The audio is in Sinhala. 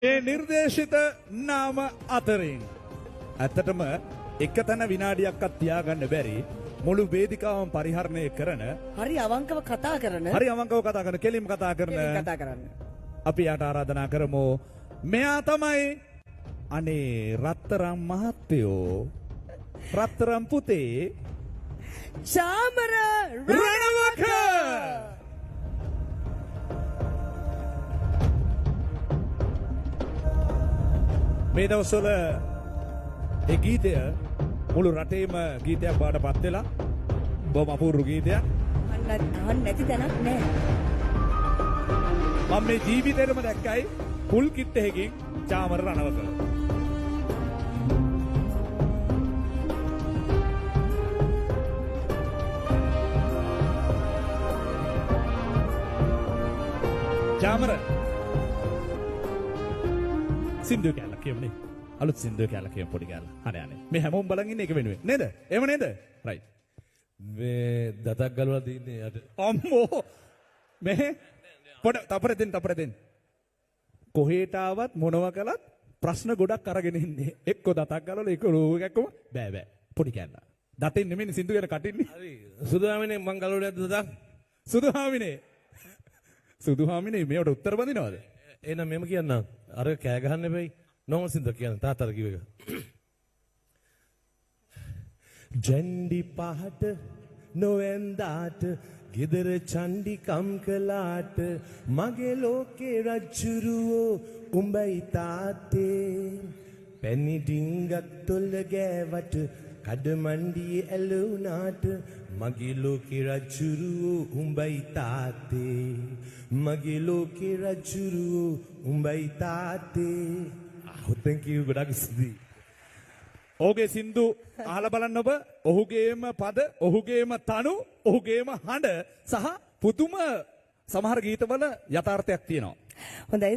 ඒ නිර්දේශිත නාම අතරින් ඇත්තටම එකතැන විනාඩියක්වත් තියාගන්න බැරි මුළු වේදිකාවම පරිහරණය කරන හරි අවංකව කතා කරන කෙලින්ම කතා කරන අපි යාට ආරාධනා කරමු. මෙයා තමයි අනේ රත්තරම් මහත්තයෝ රත්තරම් පුතේ චාමර රණවක. මේ දවස්වල ඒ ගීතය මුළු රටේම ගීතයක් බවට පත් වෙලා බොහොම අපූර්ව ගීතයක්. අහන්න නැති තැනක් නැහැ. මම මේ ජීවිතේටම දැක්කයි ෆුල් කිට් එකකින් චාමර රණවක. චාමර සින්දු කැලක් කියමුනේ. අලුත් සින්දු කැලක් කියමු පොඩි කැලක්. අනේ අනේ. මේ හැමෝම බලන් ඉන්නේ එක වෙනුවෙන්. නේද? එහෙම නේද? රයිට්. මේ දතක් ගලවලා තින්නේ යට. අම්මෝ. මේ පොඩ තපර දෙන්න. කොහෙට ආවත් මොනවා කළත් ප්‍රශ්න ගොඩක් අරගෙන ඉන්නේ. එක්ක දතක් ගලවලා එක්ක රෝග එකක්ම බෑ. පොඩි කැලක්. දතෙන් නෙමෙයි සින්දු ගැන කටින්නේ. හරි. සුදුහාමිනේ මං ගලවලා නැද්ද දතක්? සුදුහාමිනේ මේවට උත්තර බඳිනවද? එහෙනම් මෙහෙම කියන්නම්. අර කෑ ගහන්න එපයි. නොමසින්ද කියන්න තාත්තට කිව්ව එක. ජෙන්ඩි පහට නොවෙන්දාට ගෙදර චණ්ඩි කම් කළාට මගේ ලෝකේ රජ්ජුරුවෝ උඹයි තාත්තේ පැණි ඩිංගක් තොල්ල ගෑවට කඩමණ්ඩියේ ඇලුනාට මගේ ලෝකේ රජ්ජුරුවෝ උඹයි තාත්තේ මගේ ලෝකේ රජ්ජුරුවෝ උඹයි තාත්තේ. thank you ගොඩක් ස්තුතියි. ඔහුගේ සින්දු අහලා බලන්න ඔබ. ඔහුගේම පද, ඔහුගේම තනු, ඔහුගේම හඬ සහ පුදුම සමහර ගීතවල යථාර්ථයක් තියෙනවා. හොඳයි.